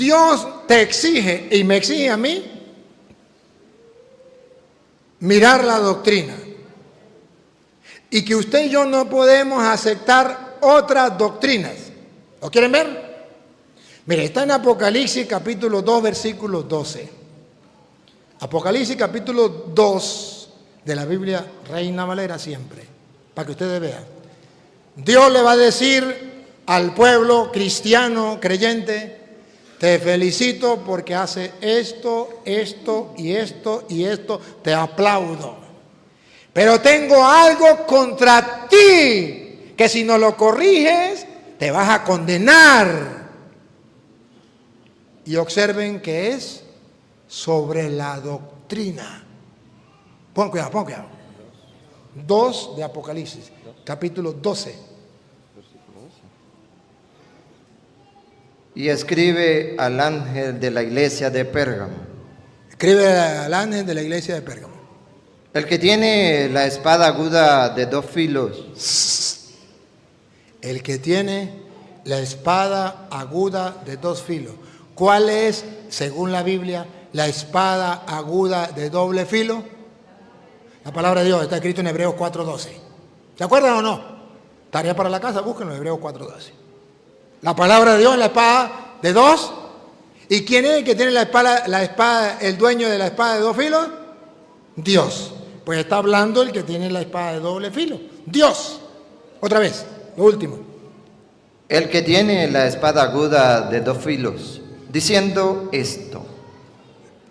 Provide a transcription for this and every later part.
Dios te exige y me exige a mí mirar la doctrina. Y que usted y yo no podemos aceptar otras doctrinas. ¿Lo quieren ver? Mire, está en Apocalipsis capítulo 2, versículo 12. Apocalipsis capítulo 2 de la Biblia Reina Valera siempre, para que ustedes vean. Dios le va a decir al pueblo cristiano, creyente: te felicito porque hace esto, esto y esto y esto, te aplaudo. Pero tengo algo contra ti, que si no lo corriges, te vas a condenar. Y observen que es sobre la doctrina. Pon cuidado, pon cuidado. 2 de Apocalipsis, capítulo 12. Y escribe al ángel de la iglesia de Pérgamo. Escribe al ángel de la iglesia de Pérgamo. El que tiene la espada aguda de 2 filos. El que tiene la espada aguda de 2 filos. ¿Cuál es, según la Biblia, la espada aguda de doble filo? La palabra de Dios está escrito en Hebreos 4:12. ¿Se acuerdan o no? Tarea para la casa, búsquenlo en Hebreos 4:12. La palabra de Dios es la espada de 2. ¿Y quién es el que tiene la espada, el dueño de la espada de 2 filos? Dios. Pues está hablando el que tiene la espada de doble filo. Dios. Otra vez, lo último. El que tiene la espada aguda de 2 filos, diciendo esto.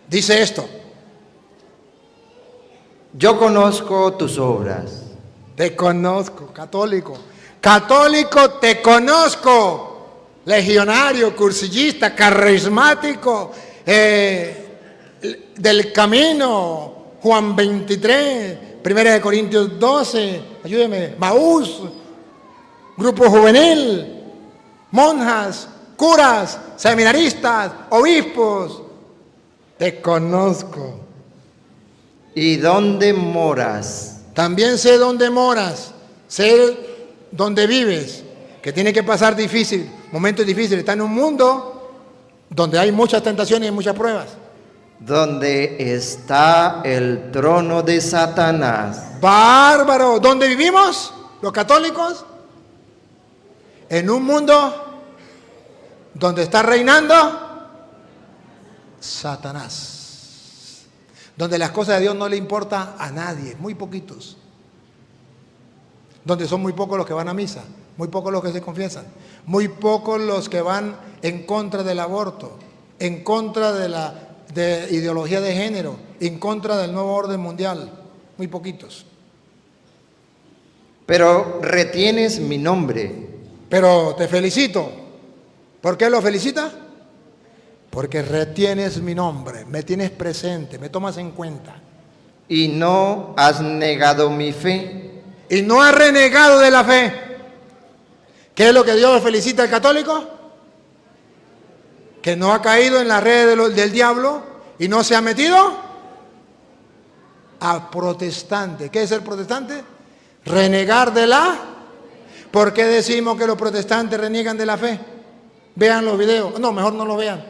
Dice esto: yo conozco tus obras. Te conozco, católico. Católico, te conozco. Legionario, cursillista, carismático, del camino, Juan 23, 1 Corintios 12, ayúdeme, Maús, grupo juvenil, monjas, curas, seminaristas, obispos. Te conozco. ¿Y dónde moras? También sé dónde moras, sé dónde vives, que tiene que pasar difícil, momentos difíciles. Está en un mundo donde hay muchas tentaciones y muchas pruebas. Donde está el trono de Satanás. Bárbaro. ¿Dónde vivimos los católicos? En un mundo donde está reinando Satanás. Donde las cosas de Dios no le importan a nadie, muy poquitos. Donde son muy pocos los que van a misa, muy pocos los que se confiesan, muy pocos los que van en contra del aborto, en contra de la ideología de género, en contra del nuevo orden mundial, muy poquitos. Pero retienes mi nombre. Pero te felicito. ¿Por qué lo felicita? Porque retienes mi nombre, me tienes presente, me tomas en cuenta. Y no has negado mi fe. Y no has renegado de la fe. ¿Qué es lo que Dios felicita al católico? Que no ha caído en la red del diablo y no se ha metido a protestante. ¿Qué es ser protestante? Renegar de la. ¿Por qué decimos que los protestantes reniegan de la fe? Vean los videos. No, mejor no los vean.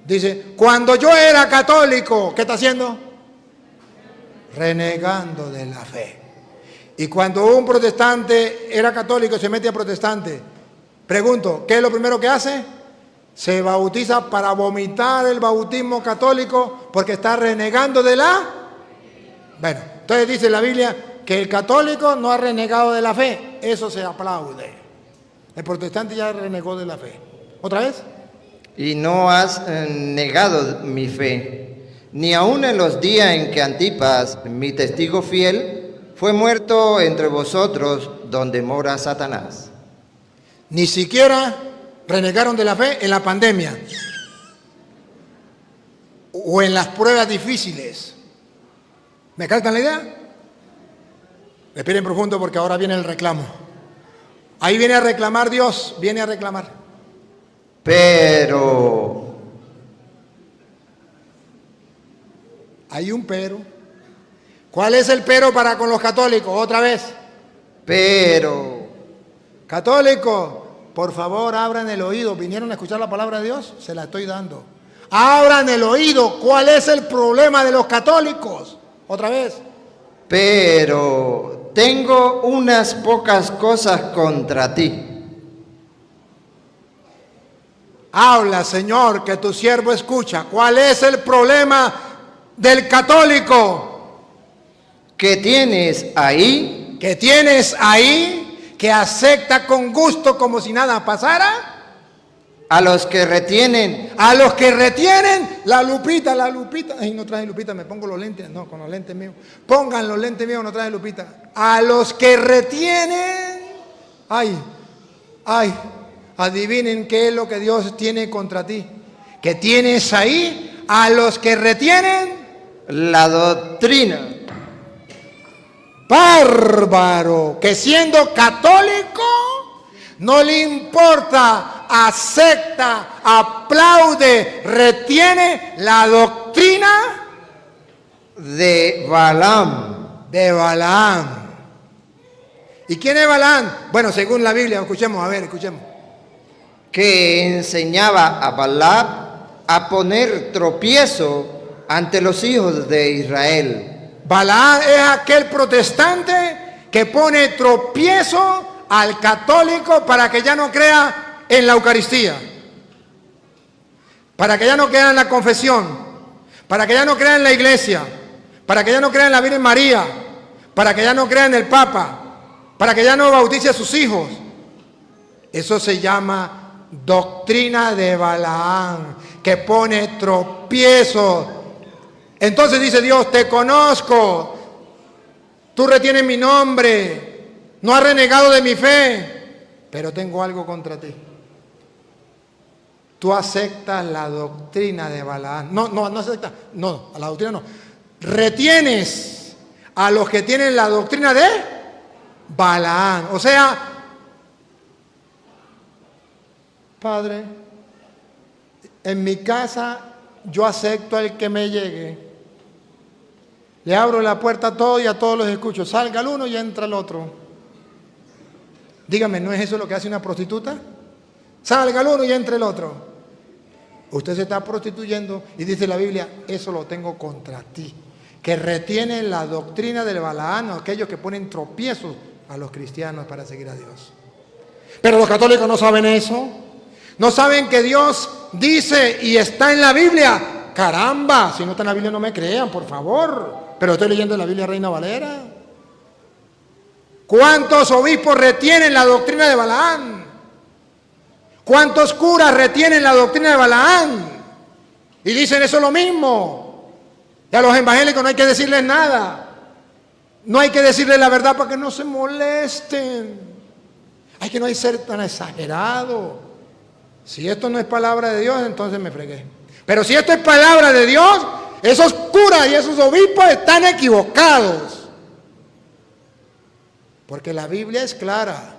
Dice, cuando yo era católico, ¿qué está haciendo? Renegando de la fe. Y cuando un protestante era católico, se mete a protestante. Pregunto, ¿qué es lo primero que hace? Se bautiza para vomitar el bautismo católico porque está renegando de la. Bueno, entonces dice la Biblia que el católico no ha renegado de la fe. Eso se aplaude. El protestante ya renegó de la fe. ¿Otra vez? Y no has negado mi fe, ni aun en los días en que Antipas, mi testigo fiel, fue muerto entre vosotros donde mora Satanás. Ni siquiera renegaron de la fe en la pandemia o en las pruebas difíciles. ¿Me captan la idea? Respiren profundo porque ahora viene el reclamo. Ahí viene a reclamar Dios, viene a reclamar. Pero hay un pero. ¿Cuál es el pero para con los católicos? Otra vez. Pero Católico, Por favor, abran el oído. ¿Vinieron a escuchar la palabra de Dios? Se la estoy dando. Abran el oído. ¿Cuál es el problema de los católicos? Otra vez. Pero tengo unas pocas cosas contra ti. Habla, Señor, que tu siervo escucha. ¿Cuál es el problema del católico? ¿Qué tienes ahí? ¿Que tienes ahí? ¿Que acepta con gusto como si nada pasara? A los que retienen. A los que retienen la lupita. Ay, no traje lupita, me pongo los lentes. No, con los lentes míos. Pongan los lentes míos, no traje lupita. A los que retienen. Ay. Adivinen qué es lo que Dios tiene contra ti. ¿Qué tienes ahí? A los que retienen La doctrina. Bárbaro. Que siendo católico no le importa, acepta, aplaude, retiene la doctrina de Balaam. De Balaam. ¿Y quién es Balaam? Bueno, según la Biblia, escuchemos. Que enseñaba a Balaam a poner tropiezo ante los hijos de Israel. Balaam es aquel protestante que pone tropiezo al católico para que ya no crea en la Eucaristía, para que ya no crea en la confesión, para que ya no crea en la iglesia, para que ya no crea en la Virgen María, para que ya no crea en el Papa, para que ya no bautice a sus hijos. Eso se llama doctrina de Balaam, que pone tropiezo. Entonces dice Dios: te conozco, tú retienes mi nombre, no has renegado de mi fe, pero tengo algo contra ti. Tú aceptas la doctrina de Balaam. No aceptas. No, a la doctrina no. Retienes a los que tienen la doctrina de Balaam. O sea, Padre, en mi casa yo acepto al que me llegue. Le abro la puerta a todos y a todos los escucho. Salga el uno y entra el otro. Dígame, ¿no es eso lo que hace una prostituta? Salga el uno y entre el otro. Usted se está prostituyendo y dice la Biblia: eso lo tengo contra ti. Que retienen la doctrina del Balaam, aquellos que ponen tropiezos a los cristianos para seguir a Dios. Pero los católicos no saben eso. No saben que Dios dice y está en la Biblia. Caramba, si no está en la Biblia no me crean, por favor. Pero estoy leyendo la Biblia Reina Valera. ¿Cuántos obispos retienen la doctrina de Balaam? ¿Cuántos curas retienen la doctrina de Balaam? Y dicen eso es lo mismo. Y a los evangélicos no hay que decirles nada. No hay que decirles la verdad para que no se molesten. Hay que no hay que ser tan exagerado. Si esto no es palabra de Dios, entonces me fregué. Pero si esto es palabra de Dios, esos curas y esos obispos están equivocados. Porque la Biblia es clara.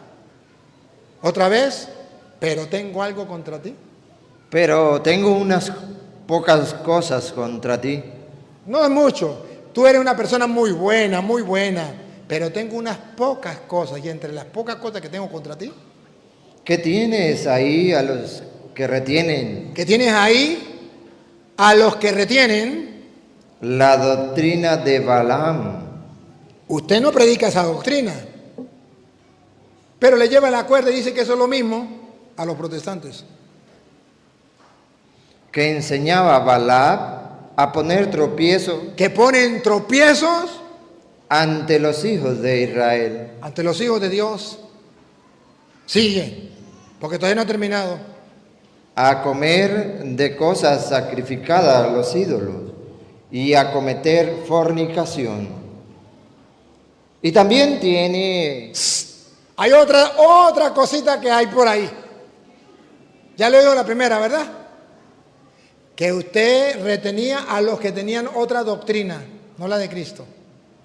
Otra vez, pero tengo algo contra ti. Pero tengo unas pocas cosas contra ti. No es mucho. Tú eres una persona muy buena, pero tengo unas pocas cosas. Y entre las pocas cosas que tengo contra ti, ¿qué tienes ahí a los que retienen? ¿qué tienes ahí a los que retienen? La doctrina de Balaam. Usted no predica esa doctrina, pero le lleva la cuerda y dice que eso es lo mismo a los protestantes. Que enseñaba a Balaam a poner tropiezo. Que ponen tropiezos ante los hijos de Israel. Ante los hijos de Dios. Sigue, porque todavía no ha terminado. A comer de cosas sacrificadas a los ídolos y a cometer fornicación. Y también tiene... Hay otra cosita que hay por ahí. Ya le digo la primera, ¿verdad? Que usted retenía a los que tenían otra doctrina, no la de Cristo,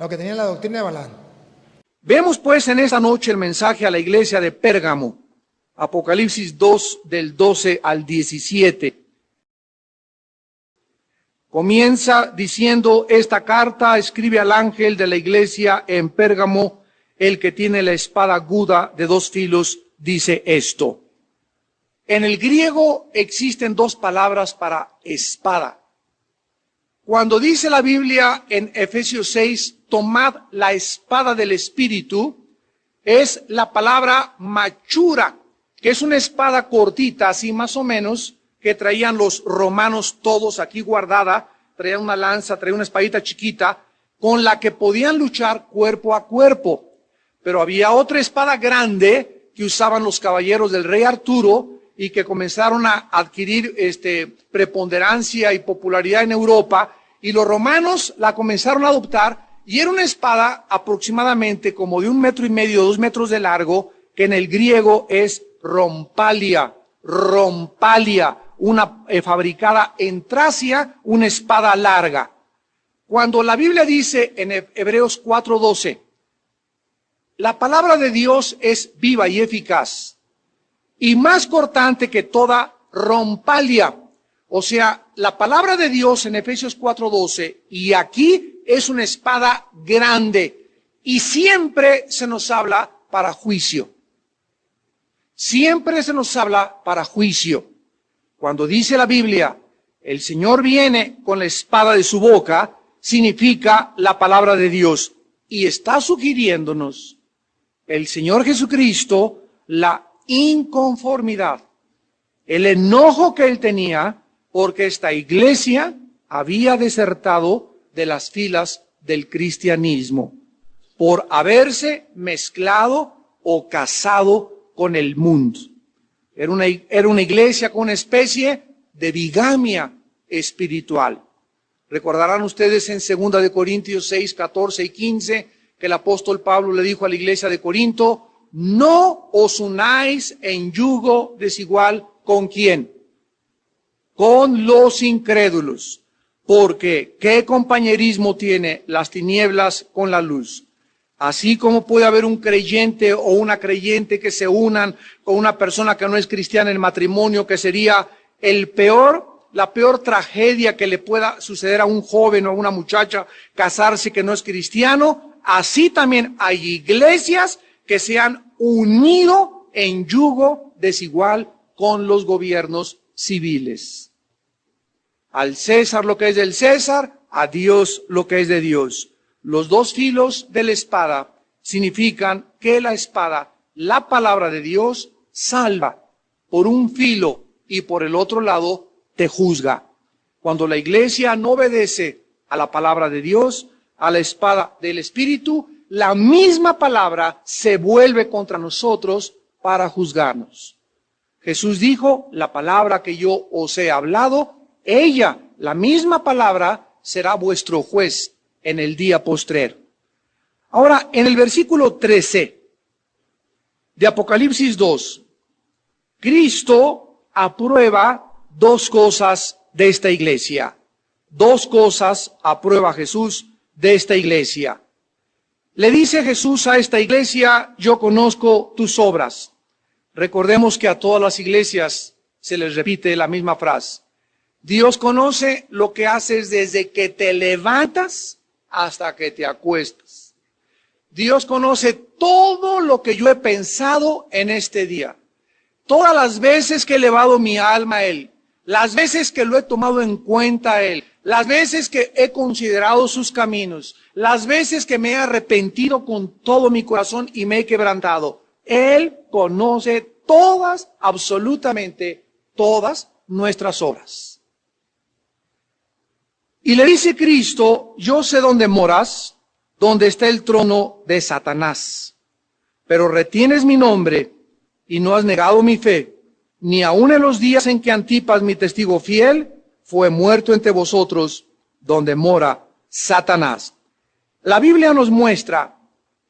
los que tenían la doctrina de Balaam. Vemos pues en esta noche el mensaje a la iglesia de Pérgamo, Apocalipsis 2 del 12 al 17. Comienza diciendo: esta carta escribe al ángel de la iglesia en Pérgamo, el que tiene la espada aguda de 2 filos, dice esto. En el griego existen dos palabras para espada. Cuando dice la Biblia en Efesios 6, tomad la espada del Espíritu, es la palabra machura, que es una espada cortita, así más o menos, que traían los romanos todos aquí guardada, traían una lanza, traían una espadita chiquita, con la que podían luchar cuerpo a cuerpo. Pero había otra espada grande que usaban los caballeros del rey Arturo y que comenzaron a adquirir preponderancia y popularidad en Europa, y los romanos la comenzaron a adoptar, y era una espada aproximadamente como de 1,5 metros, 2 metros de largo, que en el griego es rompalia, una fabricada en Tracia, una espada larga. Cuando la Biblia dice en Hebreos 4:12, la palabra de Dios es viva y eficaz, y más cortante que toda rompalia. O sea, la palabra de Dios en Efesios 4:12, y aquí es una espada grande, y siempre se nos habla para juicio. Siempre se nos habla para juicio. Cuando dice la Biblia, el Señor viene con la espada de su boca, significa la palabra de Dios. Y está sugiriéndonos el Señor Jesucristo la inconformidad, el enojo que Él tenía porque esta iglesia había desertado de las filas del cristianismo por haberse mezclado o casado con el mundo. Era una iglesia con una especie de bigamia espiritual. Recordarán ustedes en 2 Corintios 6, 14 y 15 que el apóstol Pablo le dijo a la iglesia de Corinto: no os unáis en yugo desigual ¿con quién? Con los incrédulos. Porque ¿qué compañerismo tiene las tinieblas con la luz? Así como puede haber un creyente o una creyente que se unan con una persona que no es cristiana en matrimonio, que sería la peor tragedia que le pueda suceder a un joven o a una muchacha casarse que no es cristiano, así también hay iglesias que se han unido en yugo desigual con los gobiernos civiles. Al César lo que es del César, a Dios lo que es de Dios. Los dos filos de la espada significan que la espada, la palabra de Dios, salva por un filo y por el otro lado te juzga. Cuando la iglesia no obedece a la palabra de Dios, a la espada del Espíritu, la misma palabra se vuelve contra nosotros para juzgarnos. Jesús dijo, la palabra que yo os he hablado, ella, la misma palabra, será vuestro juez en el día postrero. Ahora, en el versículo 13 de Apocalipsis 2, Cristo aprueba dos cosas de esta iglesia. Dos cosas aprueba Jesús de esta iglesia. Le dice Jesús a esta iglesia: yo conozco tus obras. Recordemos que a todas las iglesias se les repite la misma frase. Dios conoce lo que haces desde que te levantas hasta que te acuestas. Dios conoce todo lo que yo he pensado en este día. Todas las veces que he elevado mi alma a Él, las veces que lo he tomado en cuenta a Él, las veces que he considerado sus caminos, las veces que me he arrepentido con todo mi corazón y me he quebrantado. Él conoce todas, absolutamente todas nuestras obras. Y le dice Cristo: yo sé dónde moras, donde está el trono de Satanás, pero retienes mi nombre y no has negado mi fe, ni aun en los días en que Antipas, mi testigo fiel, fue muerto entre vosotros, donde mora Satanás. La Biblia nos muestra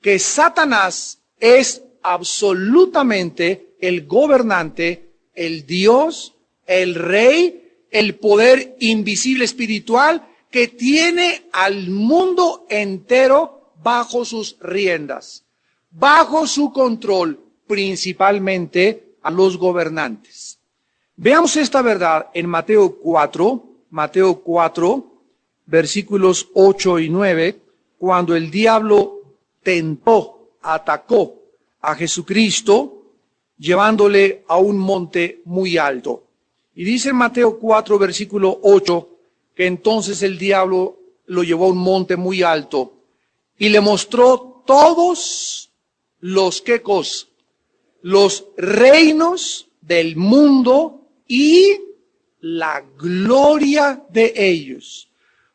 que Satanás es absolutamente el gobernante, el Dios, el rey, el poder invisible espiritual que tiene al mundo entero bajo sus riendas, bajo su control, principalmente a los gobernantes. Veamos esta verdad en Mateo 4, versículos 8 y 9, cuando el diablo atacó a Jesucristo, llevándole a un monte muy alto. Y dice en Mateo 4, versículo 8, que entonces el diablo lo llevó a un monte muy alto y le mostró todos los quecos, los reinos del mundo y la gloria de ellos.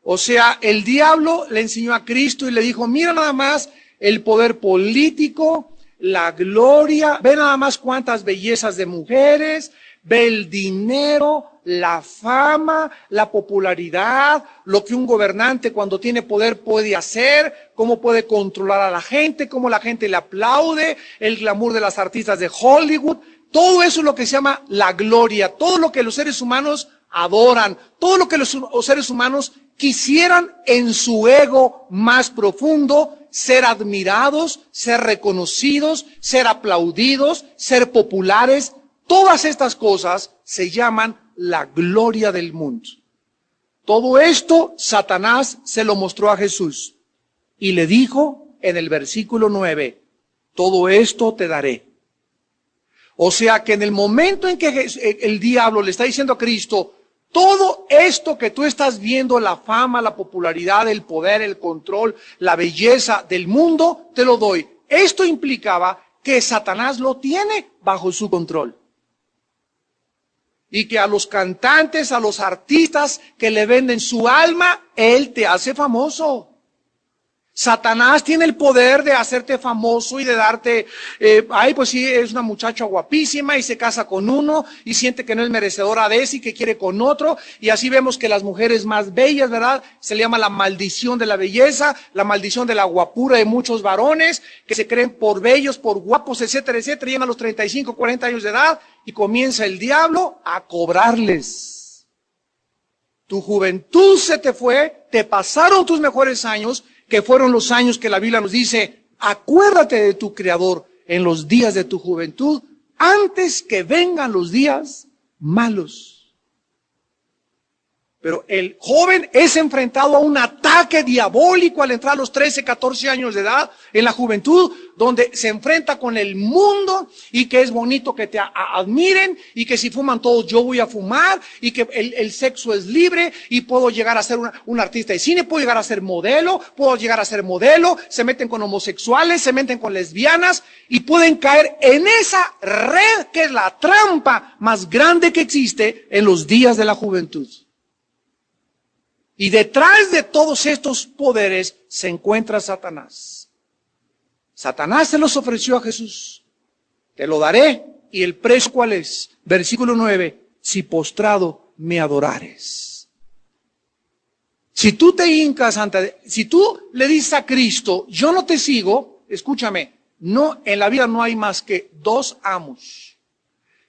O sea, el diablo le enseñó a Cristo y le dijo, mira nada más el poder político, la gloria, ve nada más cuántas bellezas de mujeres, ve el dinero, la fama, la popularidad, lo que un gobernante cuando tiene poder puede hacer, cómo puede controlar a la gente, cómo la gente le aplaude, el glamour de las artistas de Hollywood. Todo eso es lo que se llama la gloria, todo lo que los seres humanos adoran, todo lo que los seres humanos quisieran en su ego más profundo, ser admirados, ser reconocidos, ser aplaudidos, ser populares. Todas estas cosas se llaman la gloria del mundo. Todo esto Satanás se lo mostró a Jesús y le dijo en el versículo 9, todo esto te daré. O sea que en el momento en que el diablo le está diciendo a Cristo, todo esto que tú estás viendo, la fama, la popularidad, el poder, el control, la belleza del mundo, te lo doy. Esto implicaba que Satanás lo tiene bajo su control. Y que a los cantantes, a los artistas que le venden su alma, él te hace famoso. Satanás tiene el poder de hacerte famoso y de darte, pues sí, es una muchacha guapísima y se casa con uno y siente que no es merecedora de eso y que quiere con otro. Y así vemos que las mujeres más bellas, ¿verdad? Se le llama la maldición de la belleza, la maldición de la guapura de muchos varones que se creen por bellos, por guapos, etcétera, etcétera. Llegan a los 35, 40 años de edad y comienza el diablo a cobrarles. Tu juventud se te fue, te pasaron tus mejores años, que fueron los años que la Biblia nos dice, acuérdate de tu Creador en los días de tu juventud, antes que vengan los días malos. Pero el joven es enfrentado a un ataque diabólico al entrar a los 13, 14 años de edad, en la juventud, donde se enfrenta con el mundo y que es bonito que te admiren y que si fuman todos yo voy a fumar y que el sexo es libre y puedo llegar a ser un artista de cine, puedo llegar a ser modelo, se meten con homosexuales, se meten con lesbianas y pueden caer en esa red que es la trampa más grande que existe en los días de la juventud. Y detrás de todos estos poderes se encuentra Satanás. Satanás se los ofreció a Jesús. Te lo daré. ¿Y el precio cuál es? Versículo 9. Si postrado me adorares. Si tú te hincas si tú le dices a Cristo, yo no te sigo, escúchame, no, en la vida no hay más que dos amos.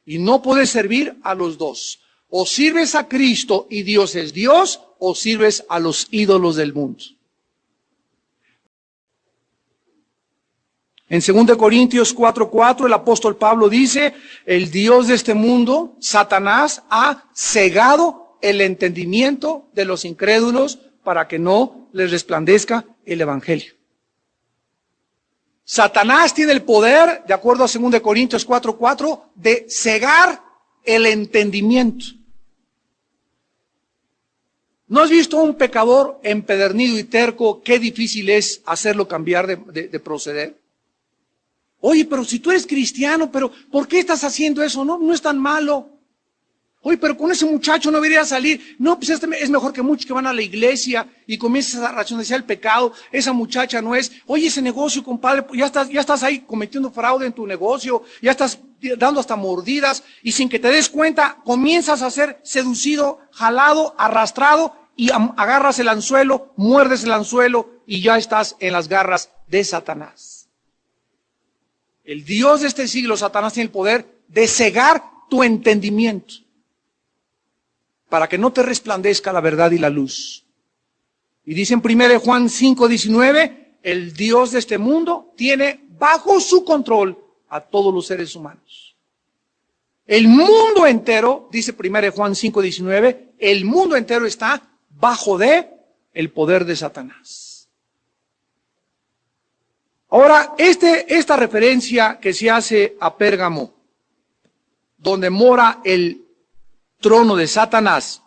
Y no puedes servir a los dos. O sirves a Cristo y Dios es Dios, o sirves a los ídolos del mundo. En 2 Corintios 4:4 el apóstol Pablo dice, el Dios de este mundo, Satanás, ha cegado el entendimiento de los incrédulos para que no les resplandezca el evangelio. Satanás tiene el poder, de acuerdo a 2 Corintios 4:4, de cegar el entendimiento. ¿No has visto a un pecador empedernido y terco qué difícil es hacerlo cambiar de proceder? Oye, pero si tú eres cristiano, pero ¿por qué estás haciendo eso? No es tan malo. Oye, pero con ese muchacho no debería salir. No, pues es mejor que muchos que van a la iglesia y comienzas a racionalizar el pecado. Esa muchacha no es. Oye, ese negocio, compadre, ya estás ahí cometiendo fraude en tu negocio, ya estás dando hasta mordidas y sin que te des cuenta comienzas a ser seducido, jalado, arrastrado y agarras el anzuelo, muerdes el anzuelo y ya estás en las garras de Satanás. El Dios de este siglo, Satanás, tiene el poder de cegar tu entendimiento para que no te resplandezca la verdad y la luz. Y dice en 1 Juan 5:19, el Dios de este mundo tiene bajo su control a todos los seres humanos. El mundo entero, dice 1 Juan 5:19, el mundo entero está bajo de el poder de Satanás. Ahora, esta referencia que se hace a Pérgamo, donde mora el trono de Satanás,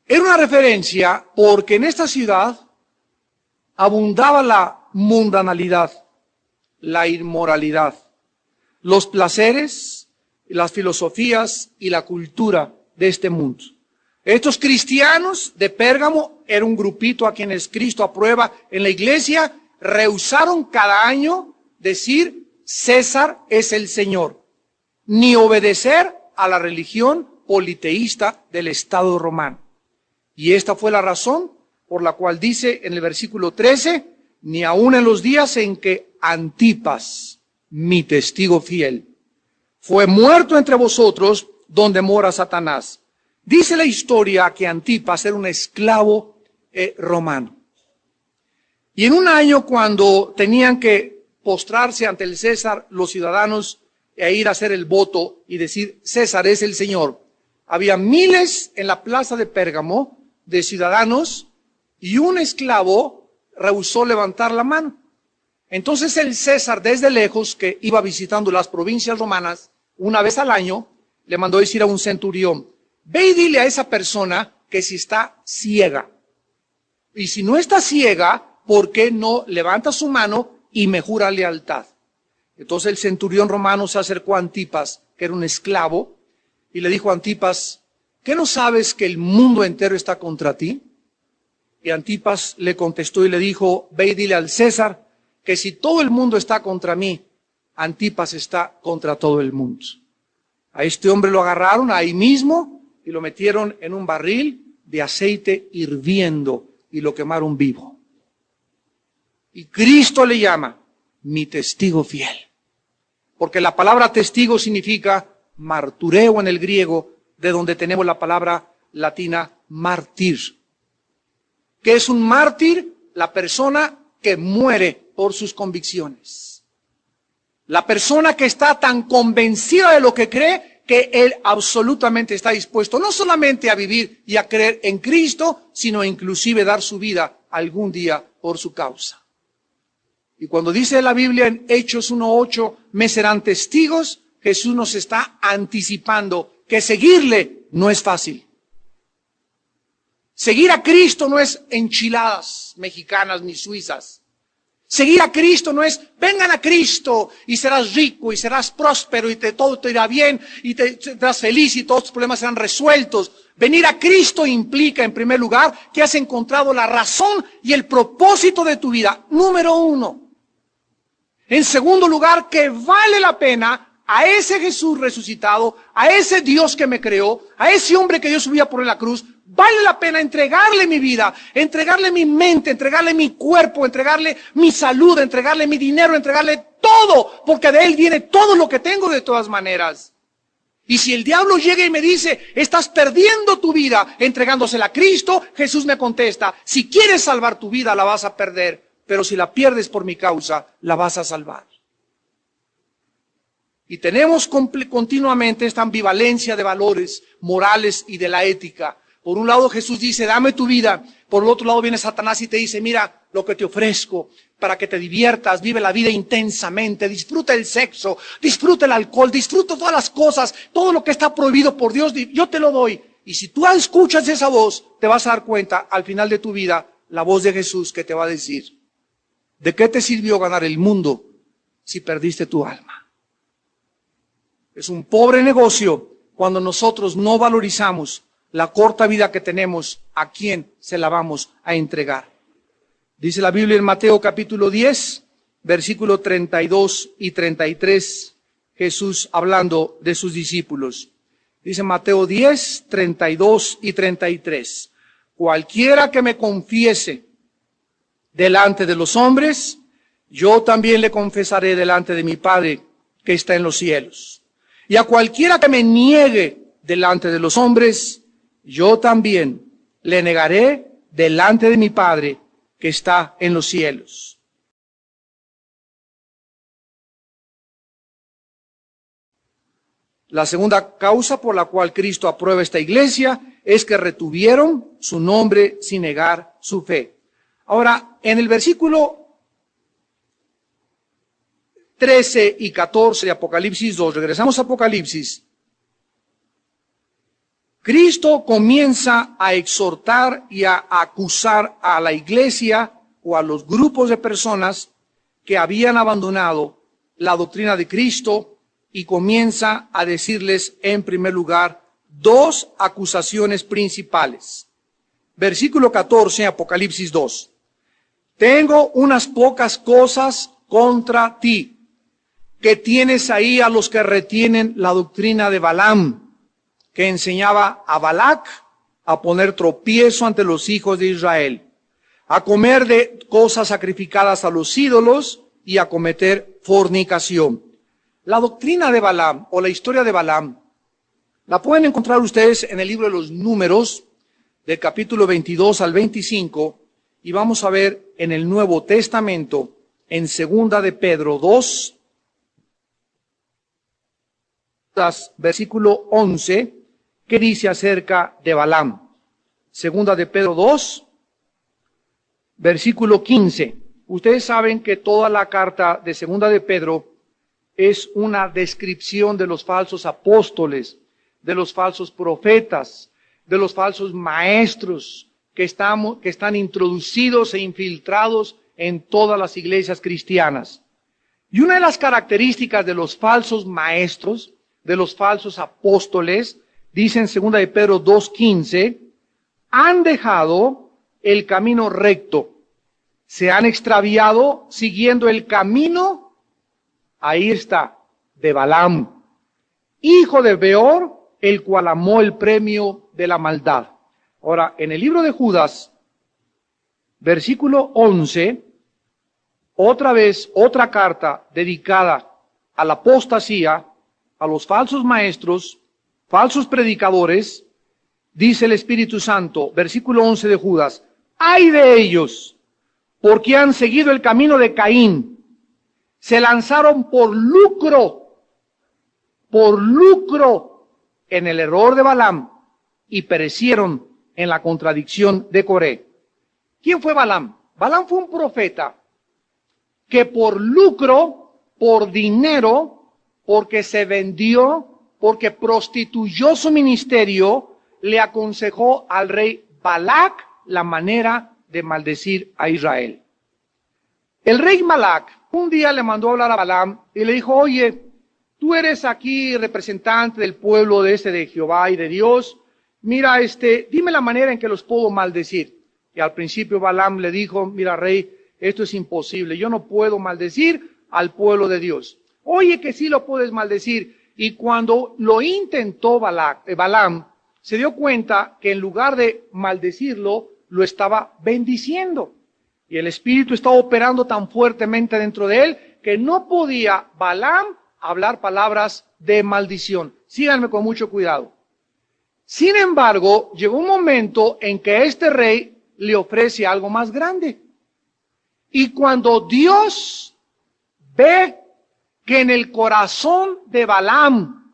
era una referencia porque en esta ciudad abundaba la mundanalidad, la inmoralidad, los placeres, las filosofías y la cultura de este mundo. Estos cristianos de Pérgamo, era un grupito a quienes Cristo aprueba en la iglesia, rehusaron cada año decir César es el Señor, ni obedecer a la religión politeísta del Estado romano. Y esta fue la razón por la cual dice en el versículo 13, ni aun en los días en que Antipas, mi testigo fiel, fue muerto entre vosotros donde mora Satanás. Dice la historia que Antipas era un esclavo romano. Y en un año cuando tenían que postrarse ante el César los ciudadanos e ir a hacer el voto y decir César es el Señor, había miles en la plaza de Pérgamo de ciudadanos y un esclavo rehusó levantar la mano. Entonces el César desde lejos, que iba visitando las provincias romanas una vez al año, le mandó decir a un centurión, ve y dile a esa persona que si está ciega. Y si no está ciega, ¿por qué no levanta su mano y me jura lealtad? Entonces el centurión romano se acercó a Antipas, que era un esclavo, y le dijo a Antipas, ¿qué no sabes que el mundo entero está contra ti? Y Antipas le contestó y le dijo, ve y dile al César que si todo el mundo está contra mí, Antipas está contra todo el mundo. A este hombre lo agarraron ahí mismo y lo metieron en un barril de aceite hirviendo y lo quemaron vivo. Y Cristo le llama mi testigo fiel. Porque la palabra testigo significa martureo en el griego, de donde tenemos la palabra latina mártir. ¿Qué es un mártir? La persona que muere por sus convicciones. La persona que está tan convencida de lo que cree que él absolutamente está dispuesto no solamente a vivir y a creer en Cristo, sino inclusive dar su vida algún día por su causa. Y cuando dice la Biblia en Hechos 1:8, me serán testigos, Jesús nos está anticipando que seguirle no es fácil. Seguir a Cristo no es enchiladas mexicanas ni suizas. Seguir a Cristo no es, vengan a Cristo y serás rico y serás próspero y todo te irá bien y te serás feliz y todos tus problemas serán resueltos. Venir a Cristo implica, en primer lugar, que has encontrado la razón y el propósito de tu vida, número uno. En segundo lugar, que vale la pena a ese Jesús resucitado, a ese Dios que me creó, a ese hombre que dio su vida por la cruz, vale la pena entregarle mi vida, entregarle mi mente, entregarle mi cuerpo, entregarle mi salud, entregarle mi dinero, entregarle todo, porque de Él viene todo lo que tengo de todas maneras. Y si el diablo llega y me dice, estás perdiendo tu vida entregándosela a Cristo, Jesús me contesta, si quieres salvar tu vida la vas a perder, pero si la pierdes por mi causa, la vas a salvar. Y tenemos continuamente esta ambivalencia de valores morales y de la ética. Por un lado Jesús dice, dame tu vida. Por el otro lado viene Satanás y te dice, mira lo que te ofrezco para que te diviertas, vive la vida intensamente, disfruta el sexo, disfruta el alcohol, disfruta todas las cosas, todo lo que está prohibido por Dios, yo te lo doy. Y si tú escuchas esa voz, te vas a dar cuenta al final de tu vida, la voz de Jesús que te va a decir, ¿de qué te sirvió ganar el mundo si perdiste tu alma? Es un pobre negocio cuando nosotros no valorizamos la corta vida que tenemos, a quién se la vamos a entregar. Dice la Biblia en Mateo capítulo 10, versículo 32 y 33, Jesús hablando de sus discípulos. Dice Mateo 10, 32 y 33. Cualquiera que me confiese delante de los hombres, yo también le confesaré delante de mi Padre que está en los cielos. Y a cualquiera que me niegue delante de los hombres, yo también le negaré delante de mi Padre que está en los cielos. La segunda causa por la cual Cristo aprueba esta iglesia es que retuvieron su nombre sin negar su fe. Ahora, en el versículo 13 y 14 de Apocalipsis 2, regresamos a Apocalipsis, Cristo comienza a exhortar y a acusar a la iglesia o a los grupos de personas que habían abandonado la doctrina de Cristo y comienza a decirles en primer lugar dos acusaciones principales. Versículo 14, Apocalipsis 2. Tengo unas pocas cosas contra ti, que tienes ahí a los que retienen la doctrina de Balaam, que enseñaba a Balac a poner tropiezo ante los hijos de Israel, a comer de cosas sacrificadas a los ídolos y a cometer fornicación. La doctrina de Balaam o la historia de Balaam la pueden encontrar ustedes en el libro de los Números, del capítulo 22 al 25, y vamos a ver en el Nuevo Testamento, en Segunda de Pedro 2, versículo 11, que dice acerca de Balaam. Segunda de Pedro 2, versículo 15. Ustedes saben que toda la carta de Segunda de Pedro es una descripción de los falsos apóstoles, de los falsos profetas, de los falsos maestros que están introducidos e infiltrados en todas las iglesias cristianas. Y una de las características de los falsos maestros, de los falsos apóstoles, dice en 2 de Pedro 2:15, han dejado el camino recto, se han extraviado siguiendo el camino, ahí está, de Balaam, hijo de Beor, el cual amó el premio de la maldad. Ahora, en el libro de Judas, versículo 11, otra vez, otra carta dedicada a la apostasía, a los falsos maestros, falsos predicadores, dice el Espíritu Santo, versículo 11 de Judas, ¡ay de ellos! Porque han seguido el camino de Caín, se lanzaron por lucro en el error de Balaam y perecieron en la contradicción de Coré. ¿Quién fue Balaam? Balaam fue un profeta que por lucro, por dinero, porque se vendió, porque prostituyó su ministerio, le aconsejó al rey Balac la manera de maldecir a Israel. El rey Balac un día le mandó a hablar a Balaam y le dijo, oye, tú eres aquí representante del pueblo de Jehová y de Dios, mira, dime la manera en que los puedo maldecir. Y al principio Balaam le dijo, mira rey, esto es imposible, yo no puedo maldecir al pueblo de Dios. Oye, que sí lo puedes maldecir. Y cuando lo intentó Balaam, se dio cuenta que en lugar de maldecirlo, lo estaba bendiciendo. Y el Espíritu estaba operando tan fuertemente dentro de él que no podía Balaam hablar palabras de maldición. Síganme con mucho cuidado. Sin embargo, llegó un momento en que este rey le ofrece algo más grande. Y cuando Dios ve que en el corazón de Balaam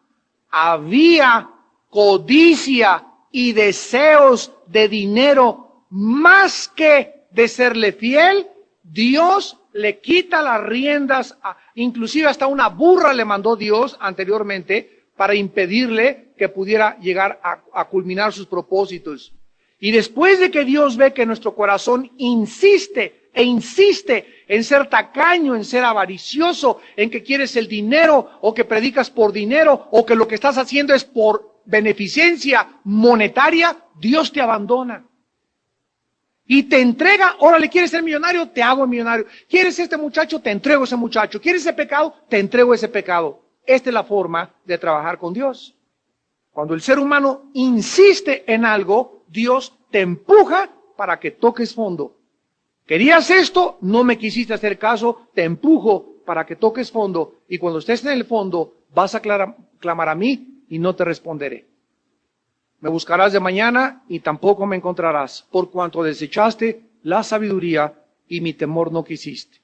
había codicia y deseos de dinero más que de serle fiel, Dios le quita las riendas, inclusive hasta una burra le mandó Dios anteriormente para impedirle que pudiera llegar a culminar sus propósitos. Y después de que Dios ve que nuestro corazón insiste en ser tacaño, en ser avaricioso, en que quieres el dinero o que predicas por dinero o que lo que estás haciendo es por beneficencia monetaria, Dios te abandona. Y te entrega, órale, ¿quieres ser millonario? Te hago millonario. ¿Quieres este muchacho? Te entrego ese muchacho. ¿Quieres ese pecado? Te entrego ese pecado. Esta es la forma de trabajar con Dios. Cuando el ser humano insiste en algo, Dios te empuja para que toques fondo. ¿Querías esto? No me quisiste hacer caso, te empujo para que toques fondo. Y cuando estés en el fondo, vas a clamar a mí y no te responderé. Me buscarás de mañana y tampoco me encontrarás, por cuanto desechaste la sabiduría y mi temor no quisiste.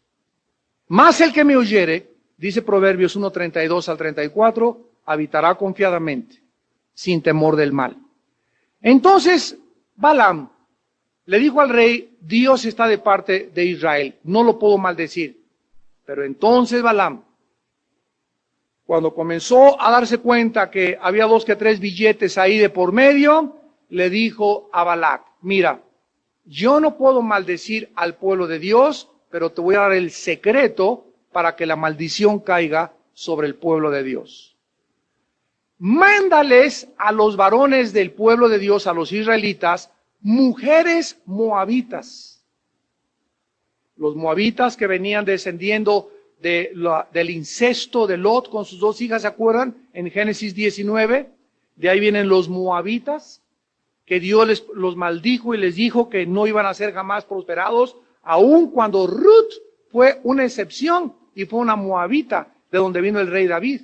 Mas el que me oyere, dice Proverbios 1:32 al 34, habitará confiadamente, sin temor del mal. Entonces, Balaam le dijo al rey, Dios está de parte de Israel, no lo puedo maldecir. Pero entonces Balaam Cuando comenzó a darse cuenta que había 2 que 3 billetes ahí de por medio, le dijo a Balac, mira, yo no puedo maldecir al pueblo de Dios, pero te voy a dar el secreto para que la maldición caiga sobre el pueblo de Dios. Mándales a los varones del pueblo de Dios, a los israelitas, mujeres moabitas. Los moabitas que venían descendiendo del incesto de Lot con sus 2 hijas, ¿se acuerdan? En Génesis 19, de ahí vienen los moabitas, que Dios los maldijo y les dijo que no iban a ser jamás prosperados, aun cuando Ruth fue una excepción y fue una moabita, de donde vino el rey David.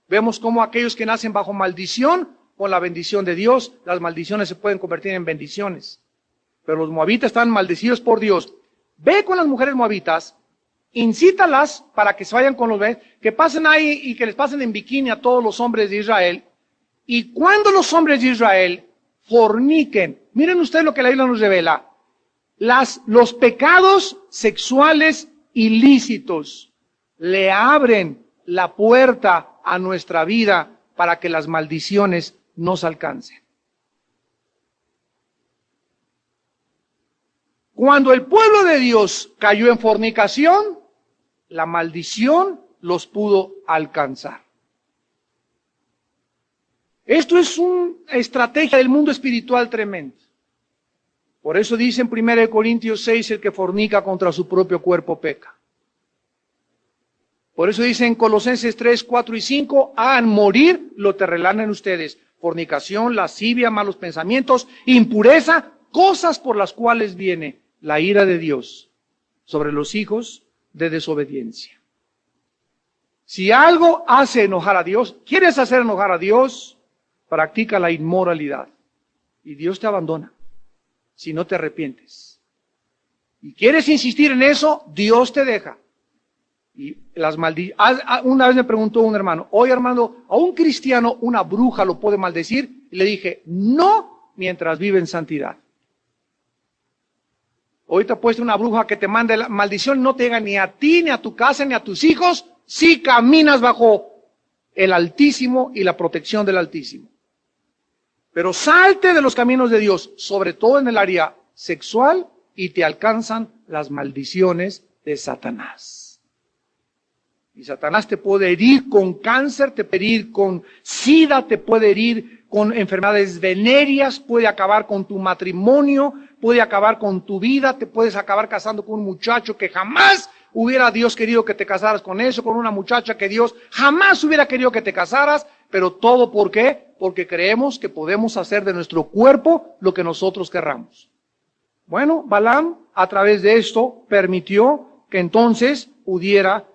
Vemos cómo aquellos que nacen bajo maldición, con la bendición de Dios, las maldiciones se pueden convertir en bendiciones. Pero los moabitas están maldecidos por Dios. Ve con las mujeres moabitas, incítalas para que se vayan con los bebés, que pasen ahí y que les pasen en bikini a todos los hombres de Israel. Y cuando los hombres de Israel forniquen, miren ustedes lo que la Biblia nos revela, los pecados sexuales ilícitos le abren la puerta a nuestra vida para que las maldiciones nos alcancen. Cuando el pueblo de Dios cayó en fornicación, la maldición los pudo alcanzar. Esto es una estrategia del mundo espiritual tremenda. Por eso dice en 1 Corintios 6, el que fornica contra su propio cuerpo peca. Por eso dice en Colosenses 3, 4 y 5, hagan morir lo terrenal en ustedes. Fornicación, lascivia, malos pensamientos, impureza, cosas por las cuales viene la ira de Dios sobre los hijos de desobediencia. Si algo hace enojar a Dios, quieres hacer enojar a Dios, practica la inmoralidad. Y Dios te abandona si no te arrepientes. Y quieres insistir en eso, Dios te deja. Y las una vez me preguntó un hermano, oye hermano, ¿a un cristiano una bruja lo puede maldecir? Y le dije, no, mientras vive en santidad. Hoy te ha puesto una bruja que te mande la maldición, no te llega ni a ti, ni a tu casa, ni a tus hijos, si caminas bajo el Altísimo y la protección del Altísimo. Pero salte de los caminos de Dios, sobre todo en el área sexual, y te alcanzan las maldiciones de Satanás. Y Satanás te puede herir con cáncer, te puede herir con sida, te puede herir con enfermedades venéreas, puede acabar con tu matrimonio, puede acabar con tu vida, te puedes acabar casando con un muchacho que jamás hubiera Dios querido que te casaras con eso, con una muchacha que Dios jamás hubiera querido que te casaras, pero todo ¿por qué? Porque creemos que podemos hacer de nuestro cuerpo lo que nosotros querramos. Bueno, Balaam a través de esto permitió que entonces pudiera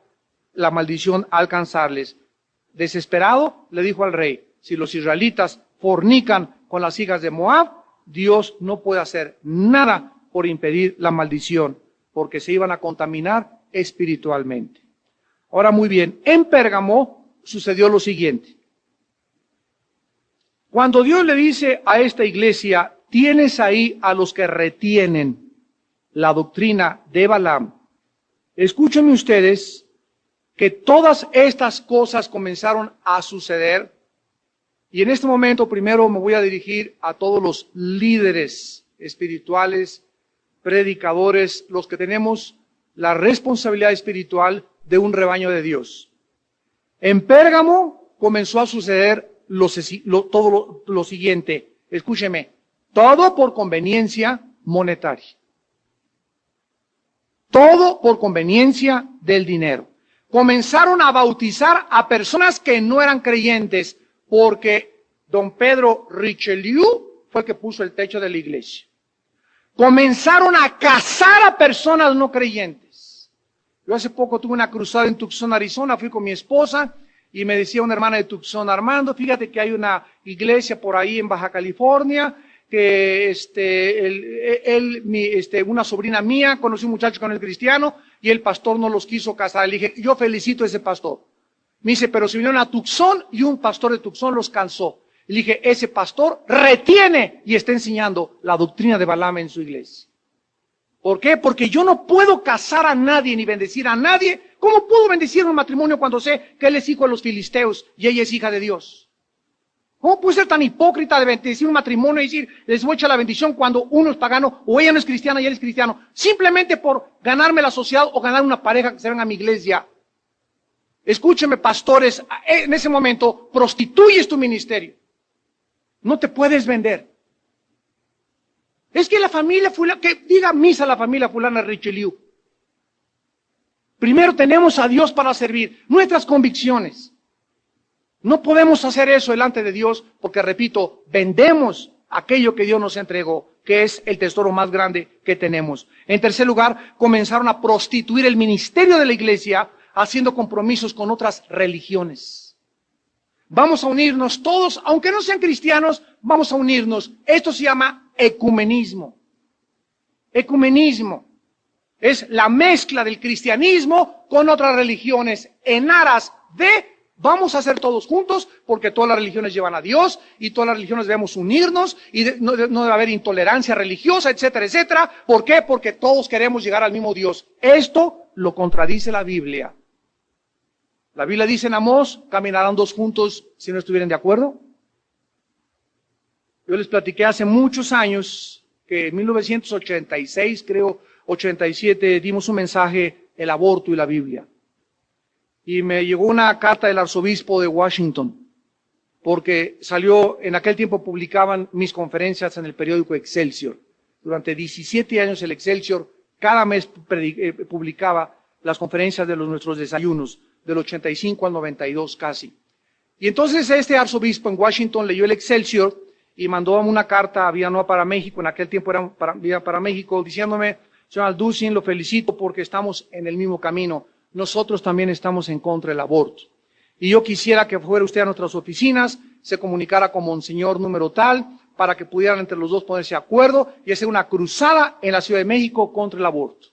la maldición alcanzarles. Desesperado, le dijo al rey, si los israelitas fornican con las hijas de Moab, Dios no puede hacer nada por impedir la maldición, porque se iban a contaminar espiritualmente. Ahora muy bien, en Pérgamo sucedió lo siguiente. Cuando Dios le dice a esta iglesia, tienes ahí a los que retienen la doctrina de Balaam, escúchenme ustedes, que todas estas cosas comenzaron a suceder. Y en este momento primero me voy a dirigir a todos los líderes espirituales, predicadores, los que tenemos la responsabilidad espiritual de un rebaño de Dios. En Pérgamo comenzó a suceder todo lo siguiente. Escúcheme, todo por conveniencia monetaria. Todo por conveniencia del dinero. Comenzaron a bautizar a personas que no eran creyentes, porque don Pedro Richelieu fue el que puso el techo de la iglesia. Comenzaron a casar a personas no creyentes. Yo hace poco tuve una cruzada en Tucson, Arizona, fui con mi esposa y me decía una hermana de Tucson, Armando, fíjate que hay una iglesia por ahí en Baja California, que una sobrina mía conoció un muchacho con el cristiano y el pastor no los quiso casar. Le dije, yo felicito a ese pastor. Me dice, pero se vinieron a Tucson y un pastor de Tucson los cansó. Le dije, ese pastor retiene y está enseñando la doctrina de Balaam en su iglesia. ¿Por qué? Porque yo no puedo casar a nadie ni bendecir a nadie ¿Cómo puedo bendecir un matrimonio cuando sé que él es hijo de los filisteos y ella es hija de Dios? ¿Cómo puedo ser tan hipócrita de bendecir un matrimonio y decir, les voy a echar la bendición cuando uno es pagano o ella no es cristiana y él es cristiano? Simplemente por ganarme la sociedad o ganar una pareja que se venga a mi iglesia. Escúcheme, pastores, en ese momento prostituyes tu ministerio. No te puedes vender. Es que la familia fulana, que diga misa la familia fulana Richelieu. Primero tenemos a Dios para servir, nuestras convicciones. No podemos hacer eso delante de Dios porque, repito, vendemos aquello que Dios nos entregó, que es el tesoro más grande que tenemos. En tercer lugar, comenzaron a prostituir el ministerio de la iglesia haciendo compromisos con otras religiones. Vamos a unirnos todos, aunque no sean cristianos, vamos a unirnos. Esto se llama ecumenismo. Ecumenismo es la mezcla del cristianismo con otras religiones en aras de vamos a hacer todos juntos porque todas las religiones llevan a Dios y todas las religiones debemos unirnos y no debe haber intolerancia religiosa, etcétera, etcétera. ¿Por qué? Porque todos queremos llegar al mismo Dios. Esto lo contradice la Biblia. La Biblia dice en Amós, caminarán dos juntos si no estuvieran de acuerdo. Yo les platiqué hace muchos años que en 1986, creo, 87, dimos un mensaje, el aborto y la Biblia. Y me llegó una carta del arzobispo de Washington, porque salió, en aquel tiempo publicaban mis conferencias en el periódico Excelsior. Durante 17 años el Excelsior cada mes publicaba las conferencias de nuestros desayunos, del 85 al 92 casi. Y entonces este arzobispo en Washington leyó el Excelsior y mandó una carta a Villanueva para México, en aquel tiempo era para México, diciéndome, señor Alducin, lo felicito porque estamos en el mismo camino. Nosotros también estamos en contra del aborto. Y yo quisiera que fuera usted a nuestras oficinas, se comunicara con Monseñor número tal, para que pudieran entre los dos ponerse de acuerdo y hacer una cruzada en la Ciudad de México contra el aborto.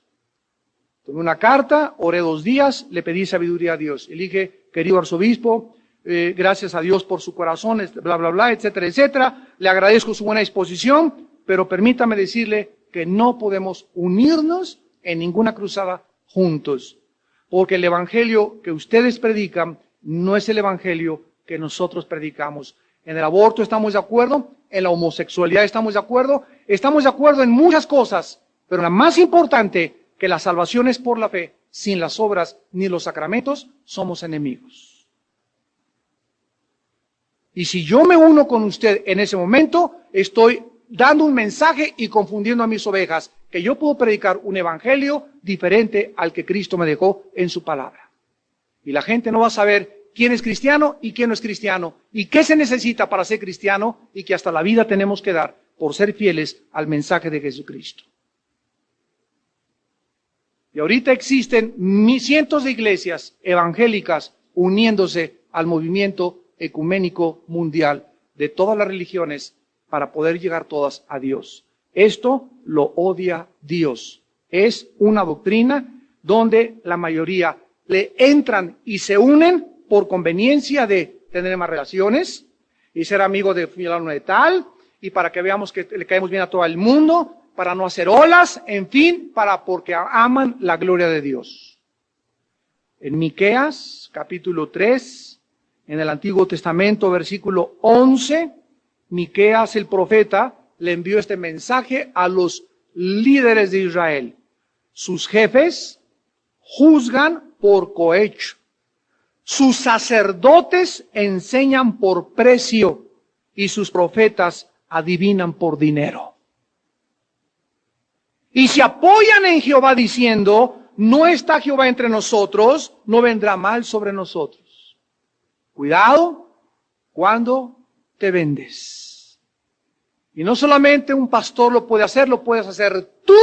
Tomé una carta, oré 2 días, le pedí sabiduría a Dios. Y le dije, querido arzobispo, gracias a Dios por su corazón, bla, bla, bla, etcétera, etcétera. Le agradezco su buena disposición, pero permítame decirle que no podemos unirnos en ninguna cruzada juntos. Porque el evangelio que ustedes predican no es el evangelio que nosotros predicamos. En el aborto estamos de acuerdo, en la homosexualidad estamos de acuerdo en muchas cosas, pero la más importante, que la salvación es por la fe, sin las obras ni los sacramentos, somos enemigos. Y si yo me uno con usted en ese momento, estoy dando un mensaje y confundiendo a mis ovejas, que yo puedo predicar un evangelio diferente al que Cristo me dejó en su palabra. Y la gente no va a saber quién es cristiano y quién no es cristiano, y qué se necesita para ser cristiano, y que hasta la vida tenemos que dar por ser fieles al mensaje de Jesucristo. Y ahorita existen cientos de iglesias evangélicas uniéndose al movimiento ecuménico mundial de todas las religiones para poder llegar todas a Dios. Esto lo odia Dios. Es una doctrina donde la mayoría le entran y se unen por conveniencia de tener más relaciones y ser amigo de fulano de tal, y para que veamos que le caemos bien a todo el mundo, para no hacer olas, en fin, porque aman la gloria de Dios. En Miqueas, capítulo 3, en el Antiguo Testamento, versículo 11, Miqueas el profeta le envió este mensaje a los líderes de Israel. Sus jefes juzgan por cohecho. Sus sacerdotes enseñan por precio y sus profetas adivinan por dinero. Y se apoyan en Jehová diciendo, no está Jehová entre nosotros, no vendrá mal sobre nosotros. Cuidado cuando te vendes. Y no solamente un pastor lo puede hacer, lo puedes hacer tú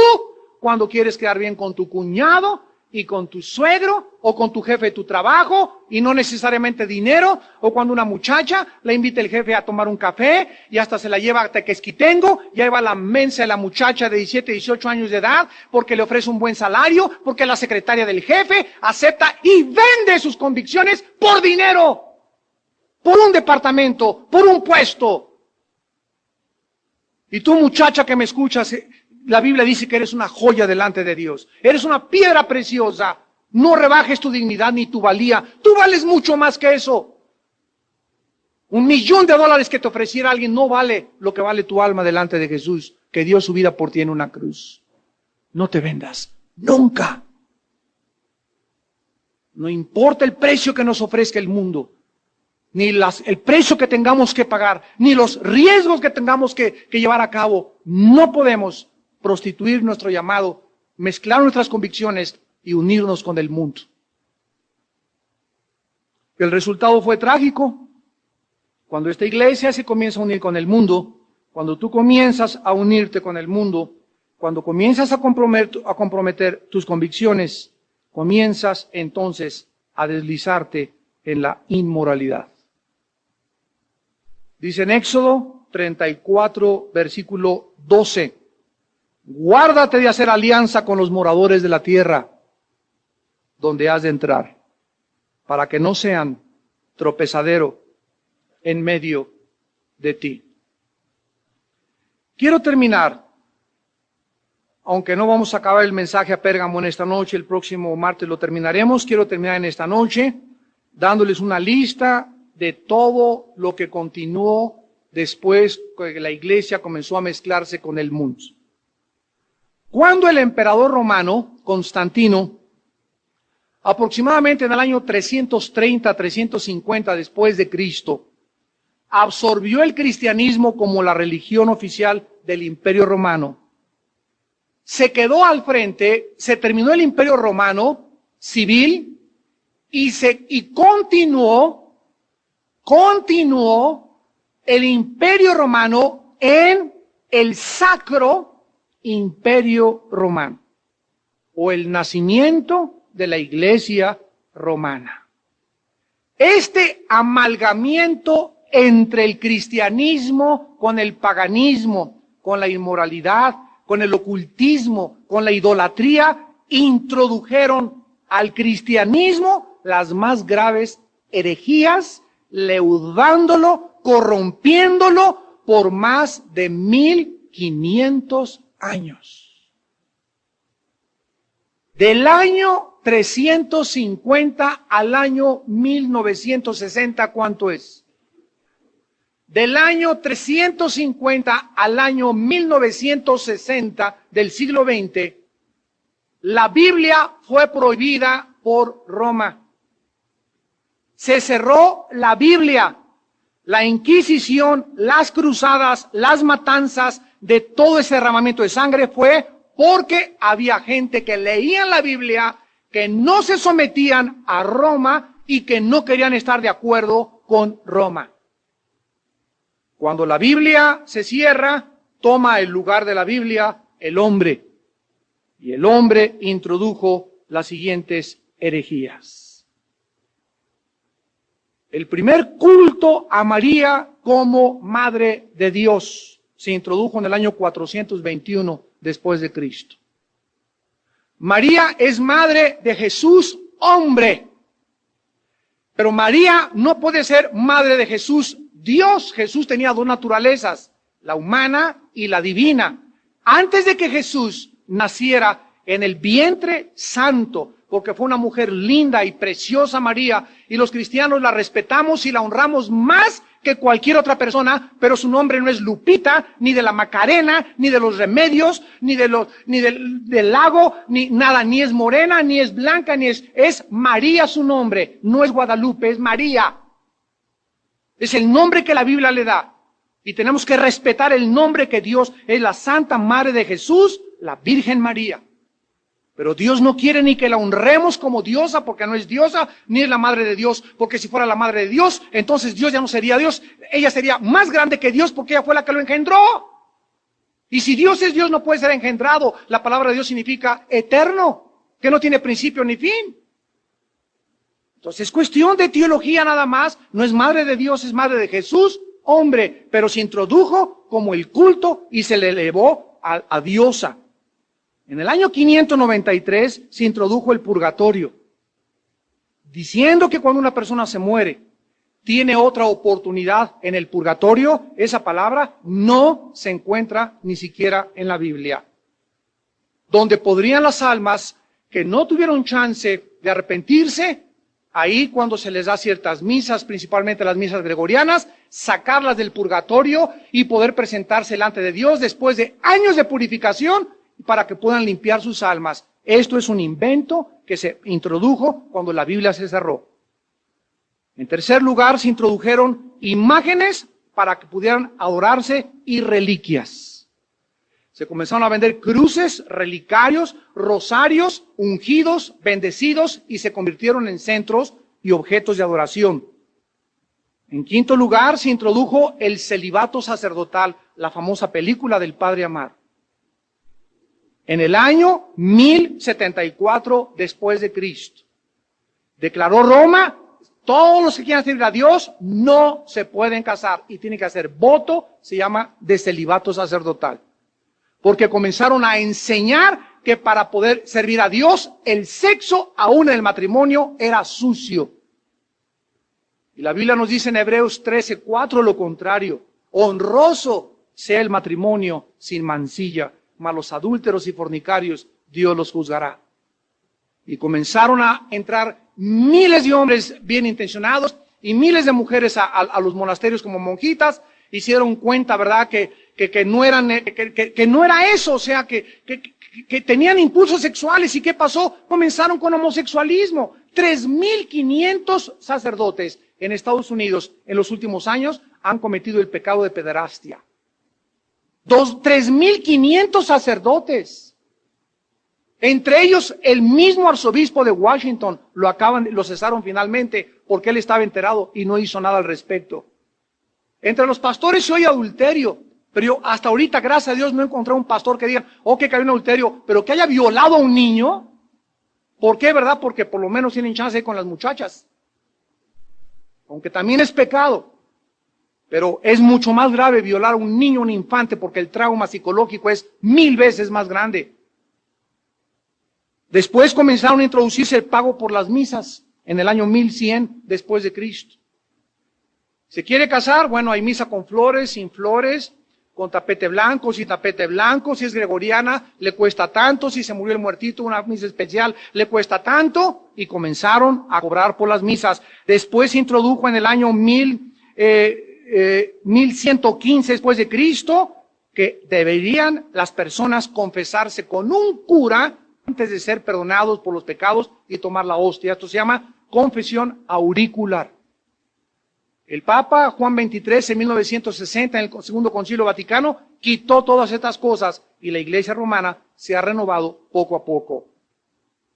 cuando quieres quedar bien con tu cuñado y con tu suegro o con tu jefe de tu trabajo y no necesariamente dinero, o cuando una muchacha la invita el jefe a tomar un café y hasta se la lleva a Tequesquitengo y ahí va la mensa de la muchacha de 17, 18 años de edad porque le ofrece un buen salario, porque la secretaria del jefe acepta y vende sus convicciones por dinero, por un departamento, por un puesto. Y tú, muchacha que me escuchas, la Biblia dice que eres una joya delante de Dios. Eres una piedra preciosa. No rebajes tu dignidad ni tu valía. Tú vales mucho más que eso. $1,000,000 que te ofreciera alguien no vale lo que vale tu alma delante de Jesús, que dio su vida por ti en una cruz. No te vendas. Nunca. No importa el precio que nos ofrezca el mundo, ni el precio que tengamos que pagar, ni los riesgos que tengamos que llevar a cabo. No podemos prostituir nuestro llamado, mezclar nuestras convicciones y unirnos con el mundo. El resultado fue trágico. Cuando esta iglesia se comienza a unir con el mundo, cuando tú comienzas a unirte con el mundo, cuando comienzas a comprometer tus convicciones, comienzas entonces a deslizarte en la inmoralidad. Dice en Éxodo 34, versículo 12, guárdate de hacer alianza con los moradores de la tierra donde has de entrar, para que no sean tropezadero en medio de ti. Quiero terminar, aunque no vamos a acabar el mensaje a Pérgamo en esta noche, el próximo martes lo terminaremos. Quiero terminar en esta noche dándoles una lista de todo lo que continuó después que la iglesia comenzó a mezclarse con el mundo. Cuando el emperador romano, Constantino, aproximadamente en el año 330-350 después de Cristo, absorbió el cristianismo como la religión oficial del Imperio Romano, se quedó al frente, se terminó el Imperio Romano civil y continuó el Imperio Romano en el Sacro Imperio Romano, o el nacimiento de la Iglesia romana. Este amalgamiento entre el cristianismo con el paganismo, con la inmoralidad, con el ocultismo, con la idolatría, introdujeron al cristianismo las más graves herejías, leudándolo, corrompiéndolo por más de 1500 años. Del año 350 al año 1960, ¿cuánto es? Del año 350 al año 1960 del siglo XX, la Biblia fue prohibida por Roma. Se cerró la Biblia, la Inquisición, las cruzadas, las matanzas, de todo ese derramamiento de sangre fue porque había gente que leían la Biblia, que no se sometían a Roma y que no querían estar de acuerdo con Roma. Cuando la Biblia se cierra, toma el lugar de la Biblia el hombre. Y el hombre introdujo las siguientes herejías. El primer culto a María como Madre de Dios se introdujo en el año 421 después de Cristo. María es madre de Jesús, hombre. Pero María no puede ser madre de Jesús, Dios. Jesús tenía dos naturalezas, la humana y la divina. Antes de que Jesús naciera en el vientre santo, porque fue una mujer linda y preciosa María, y los cristianos la respetamos y la honramos más que cualquier otra persona, pero su nombre no es Lupita, ni de la Macarena, ni de los Remedios, ni del lago, ni nada, ni es morena, ni es blanca, es María su nombre, no es Guadalupe, es María. Es el nombre que la Biblia le da. Y tenemos que respetar el nombre que Dios es, la Santa Madre de Jesús, la Virgen María. Pero Dios no quiere ni que la honremos como diosa, porque no es diosa, ni es la madre de Dios, porque si fuera la madre de Dios, entonces Dios ya no sería Dios, ella sería más grande que Dios porque ella fue la que lo engendró. Y si Dios es Dios, no puede ser engendrado. La palabra de Dios significa eterno, que no tiene principio ni fin. Entonces es cuestión de teología nada más, no es madre de Dios, es madre de Jesús, hombre, pero se introdujo como el culto y se le elevó a diosa. En el año 593 se introdujo el purgatorio, diciendo que cuando una persona se muere, tiene otra oportunidad en el purgatorio. Esa palabra no se encuentra ni siquiera en la Biblia. Donde podrían las almas que no tuvieron chance de arrepentirse, ahí cuando se les da ciertas misas, principalmente las misas gregorianas, sacarlas del purgatorio y poder presentarse delante de Dios después de años de purificación para que puedan limpiar sus almas. Esto es un invento que se introdujo cuando la Biblia se cerró. En tercer lugar, se introdujeron imágenes para que pudieran adorarse y reliquias. Se comenzaron a vender cruces, relicarios, rosarios, ungidos, bendecidos y se convirtieron en centros y objetos de adoración. En quinto lugar, se introdujo el celibato sacerdotal, la famosa película del Padre Amar. En el año 1074 después de Cristo, declaró Roma: todos los que quieran servir a Dios no se pueden casar y tienen que hacer voto, se llama de celibato sacerdotal. Porque comenzaron a enseñar que para poder servir a Dios, el sexo, aún en el matrimonio, era sucio. Y la Biblia nos dice en Hebreos 13:4 lo contrario: honroso sea el matrimonio sin mancilla, mas los adúlteros y fornicarios Dios los juzgará. Y comenzaron a entrar miles de hombres bien intencionados y miles de mujeres a los monasterios como monjitas. Hicieron cuenta, ¿verdad?, que no era eso, o sea, que tenían impulsos sexuales. ¿Y qué pasó? Comenzaron con homosexualismo. 3.500 sacerdotes en Estados Unidos en los últimos años han cometido el pecado de pederastia. 3.500 sacerdotes. Entre ellos, el mismo arzobispo de Washington lo cesaron finalmente porque él estaba enterado y no hizo nada al respecto. Entre los pastores se oye adulterio, pero yo hasta ahorita, gracias a Dios, no he encontrado un pastor que diga, que cayó en adulterio, pero que haya violado a un niño. ¿Por qué, verdad? Porque por lo menos tienen chance con las muchachas. Aunque también es pecado. Pero es mucho más grave violar a un niño, un infante, porque el trauma psicológico es 1000 veces más grande. Después comenzaron a introducirse el pago por las misas en el año 1100 después de Cristo. ¿Se quiere casar? Bueno, hay misa con flores, sin flores, con tapete blanco, sin tapete blanco. Si es gregoriana, le cuesta tanto. Si se murió el muertito, una misa especial, le cuesta tanto. Y comenzaron a cobrar por las misas. Después se introdujo en el año 1115 después de Cristo, que deberían las personas confesarse con un cura antes de ser perdonados por los pecados y tomar la hostia. Esto se llama confesión auricular. El Papa Juan XXIII en 1960, en el Segundo Concilio Vaticano, quitó todas estas cosas y la Iglesia romana se ha renovado poco a poco.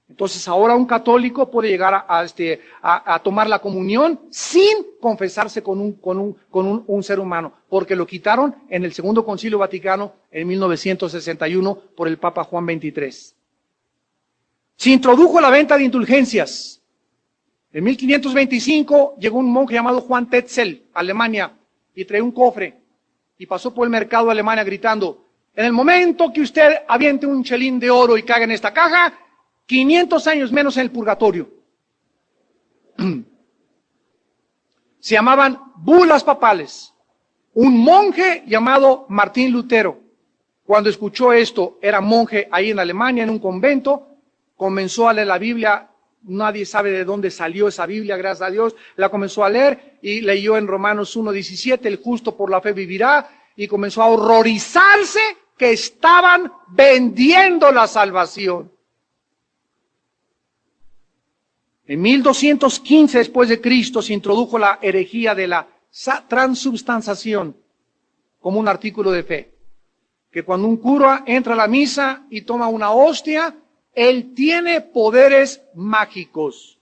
Entonces ahora un católico puede llegar a tomar la comunión sin confesarse con un ser humano, porque lo quitaron en el Segundo Concilio Vaticano en 1961 por el Papa Juan XXIII. Se introdujo la venta de indulgencias. En 1525 llegó un monje llamado Juan Tetzel a Alemania y traía un cofre y pasó por el mercado de Alemania gritando: en el momento que usted aviente un chelín de oro y caiga en esta caja, 500 años menos en el purgatorio. Se llamaban bulas papales. Un monje llamado Martín Lutero, cuando escuchó esto, era monje ahí en Alemania, en un convento, comenzó a leer la Biblia. Nadie sabe de dónde salió esa Biblia, gracias a Dios. La comenzó a leer y leyó en Romanos 1:17, el justo por la fe vivirá, y comenzó a horrorizarse que estaban vendiendo la salvación. En 1215 después de Cristo se introdujo la herejía de la transubstanciación como un artículo de fe. Que cuando un cura entra a la misa y toma una hostia, él tiene poderes mágicos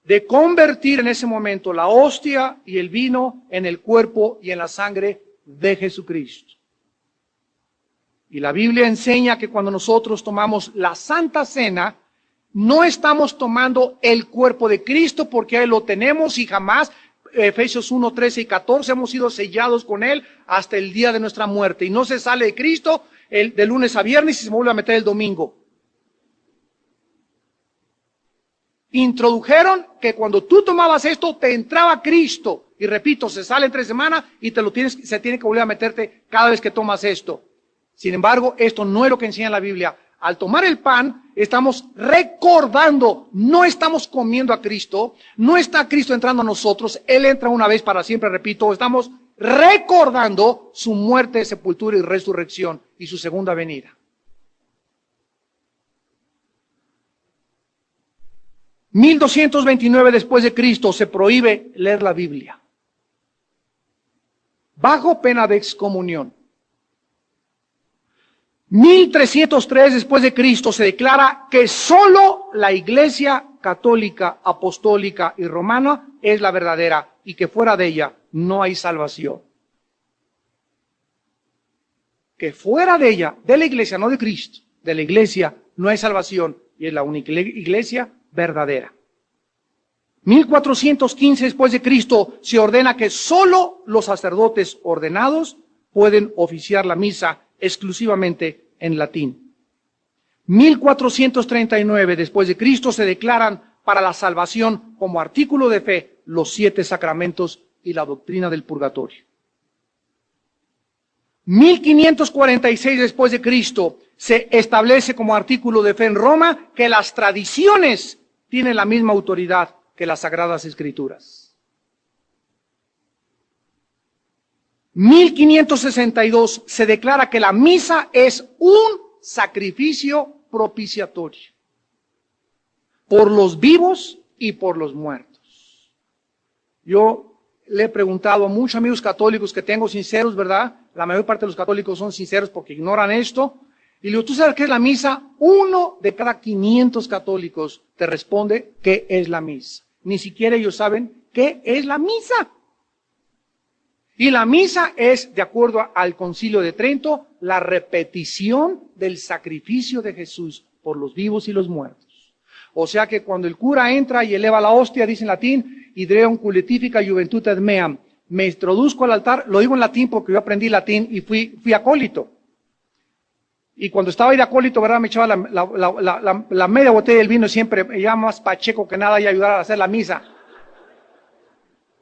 de convertir en ese momento la hostia y el vino en el cuerpo y en la sangre de Jesucristo. Y la Biblia enseña que cuando nosotros tomamos la Santa Cena, no estamos tomando el cuerpo de Cristo porque Él lo tenemos y jamás, Efesios 1, 13 y 14, hemos sido sellados con Él hasta el día de nuestra muerte. Y no se sale de Cristo de lunes a viernes y se vuelve a meter el domingo. Introdujeron que cuando tú tomabas esto, te entraba Cristo. Y repito, se sale en 3 semanas y se tiene que volver a meterte cada vez que tomas esto. Sin embargo, esto no es lo que enseña la Biblia. Al tomar el pan, estamos recordando, no estamos comiendo a Cristo, no está Cristo entrando a nosotros, Él entra una vez para siempre, repito, estamos recordando su muerte, sepultura y resurrección y su segunda venida. 1229 después de Cristo se prohíbe leer la Biblia, bajo pena de excomunión. 1303 después de Cristo se declara que solo la Iglesia católica, apostólica y romana es la verdadera y que fuera de ella no hay salvación. Que fuera de ella, de la Iglesia, no de Cristo, de la Iglesia no hay salvación y es la única Iglesia verdadera. 1415 después de Cristo se ordena que solo los sacerdotes ordenados pueden oficiar la misa exclusivamente en latín. 1439 después de Cristo se declaran para la salvación como artículo de fe los 7 sacramentos y la doctrina del purgatorio. 1546 después de Cristo se establece como artículo de fe en Roma que las tradiciones tienen la misma autoridad que las Sagradas Escrituras. 1562 se declara que la misa es un sacrificio propiciatorio por los vivos y por los muertos. Yo le he preguntado a muchos amigos católicos que tengo sinceros, ¿verdad? La mayor parte de los católicos son sinceros porque ignoran esto. Y le digo, ¿tú sabes qué es la misa? 1 de cada 500 católicos te responde qué es la misa. Ni siquiera ellos saben qué es la misa. Y la misa es, de acuerdo al Concilio de Trento, la repetición del sacrificio de Jesús por los vivos y los muertos. O sea que cuando el cura entra y eleva la hostia, dice en latín, Idreum culetifica juventutem meam, me introduzco al altar, lo digo en latín porque yo aprendí latín y fui acólito. Y cuando estaba ahí de acólito, ¿verdad? Me echaba la media botella del vino siempre, ya más pacheco que nada y ayudar a hacer la misa.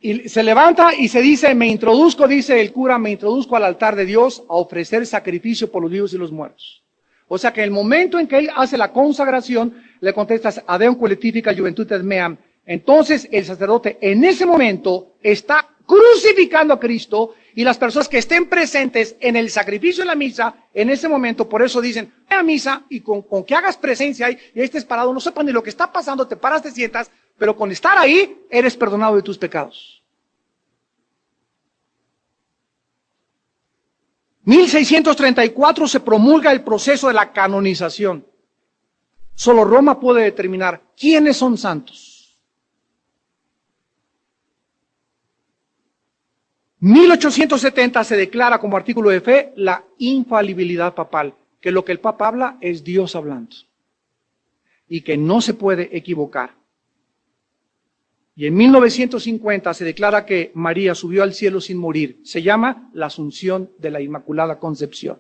Y se levanta y se dice, me introduzco, dice el cura, me introduzco al altar de Dios a ofrecer sacrificio por los vivos y los muertos. O sea que el momento en que él hace la consagración, le contestas, Adeum collectifica juventutem meam. Entonces el sacerdote en ese momento está crucificando a Cristo y las personas que estén presentes en el sacrificio de la misa, en ese momento, por eso dicen, ve a misa y con que hagas presencia ahí y ahí estés parado, no sepan ni lo que está pasando, te paras, te sientas, pero con estar ahí, eres perdonado de tus pecados. 1634 se promulga el proceso de la canonización. Solo Roma puede determinar quiénes son santos. 1870 se declara como artículo de fe la infalibilidad papal, que lo que el Papa habla es Dios hablando y que no se puede equivocar. Y en 1950 se declara que María subió al cielo sin morir. Se llama la Asunción de la Inmaculada Concepción.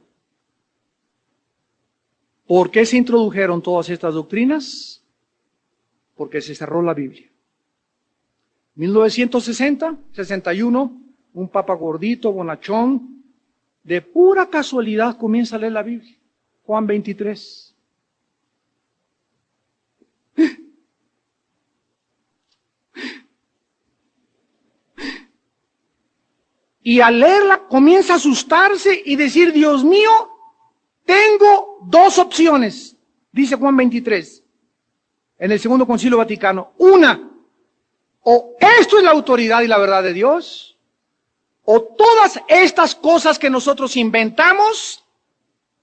¿Por qué se introdujeron todas estas doctrinas? Porque se cerró la Biblia. 1960, 61, un papa gordito, bonachón, de pura casualidad comienza a leer la Biblia. Juan 23. Y al leerla comienza a asustarse y decir, Dios mío, tengo 2 opciones, dice Juan 23, en el Segundo Concilio Vaticano. Una, o esto es la autoridad y la verdad de Dios, o todas estas cosas que nosotros inventamos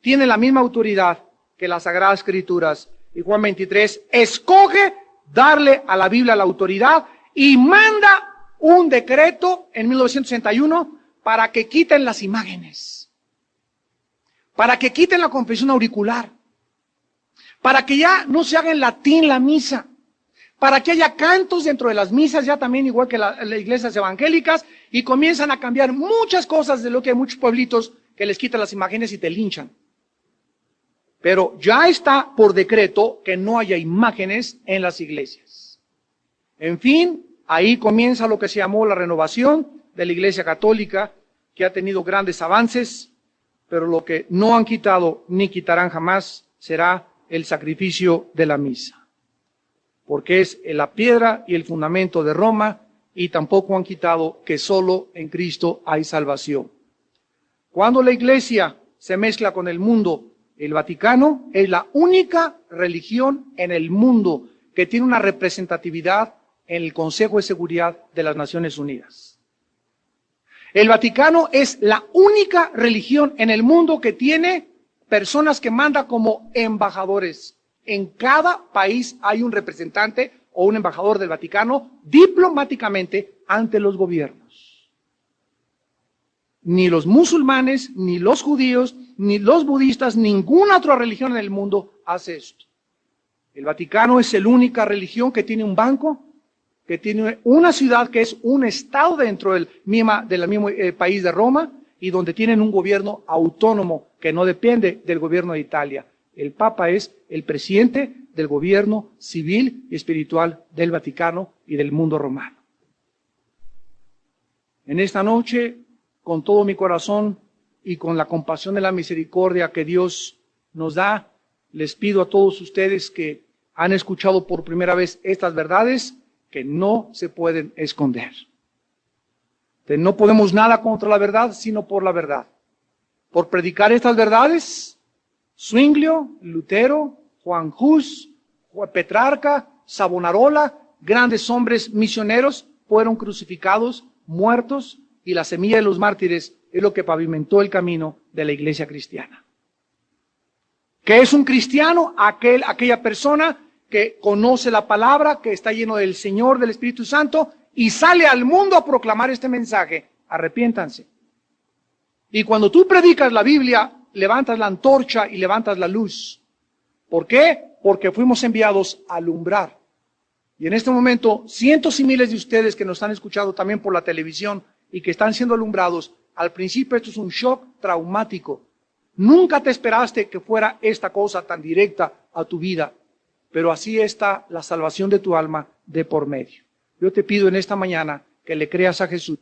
tienen la misma autoridad que las Sagradas Escrituras. Y Juan 23 escoge darle a la Biblia la autoridad y manda un decreto en 1961 para que quiten las imágenes, para que quiten la confesión auricular, para que ya no se haga en latín la misa, para que haya cantos dentro de las misas, ya también igual que las iglesias evangélicas, y comienzan a cambiar muchas cosas de lo que hay muchos pueblitos que les quitan las imágenes y te linchan. Pero ya está por decreto que no haya imágenes en las iglesias. En fin, ahí comienza lo que se llamó la renovación de la Iglesia Católica, que ha tenido grandes avances, pero lo que no han quitado ni quitarán jamás será el sacrificio de la misa, porque es la piedra y el fundamento de Roma, y tampoco han quitado que solo en Cristo hay salvación. Cuando la Iglesia se mezcla con el mundo, el Vaticano es la única religión en el mundo que tiene una representatividad en el Consejo de Seguridad de las Naciones Unidas. El Vaticano es la única religión en el mundo que tiene personas que manda como embajadores. En cada país hay un representante o un embajador del Vaticano diplomáticamente ante los gobiernos. Ni los musulmanes, ni los judíos, ni los budistas, ninguna otra religión en el mundo hace esto. El Vaticano es la única religión que tiene un banco, que tiene una ciudad que es un estado dentro del mismo país de Roma, y donde tienen un gobierno autónomo que no depende del gobierno de Italia. El Papa es el presidente del gobierno civil y espiritual del Vaticano y del mundo romano. En esta noche, con todo mi corazón y con la compasión de la misericordia que Dios nos da, les pido a todos ustedes que han escuchado por primera vez estas verdades que no se pueden esconder. No podemos nada contra la verdad, sino por la verdad. Por predicar estas verdades, Zwinglio, Lutero, Juan Hus, Petrarca, Savonarola, grandes hombres misioneros, fueron crucificados, muertos, y la semilla de los mártires es lo que pavimentó el camino de la iglesia cristiana. ¿Qué es un cristiano? Aquella persona que conoce la palabra, que está lleno del Señor, del Espíritu Santo, y sale al mundo a proclamar este mensaje: arrepiéntanse. Y cuando tú predicas la Biblia, levantas la antorcha y levantas la luz. ¿Por qué? Porque fuimos enviados a alumbrar. Y en este momento, cientos y miles de ustedes que nos están escuchando también por la televisión y que están siendo alumbrados, al principio esto es un shock traumático. Nunca te esperaste que fuera esta cosa tan directa a tu vida, pero así está la salvación de tu alma de por medio. Yo te pido en esta mañana que le creas a Jesús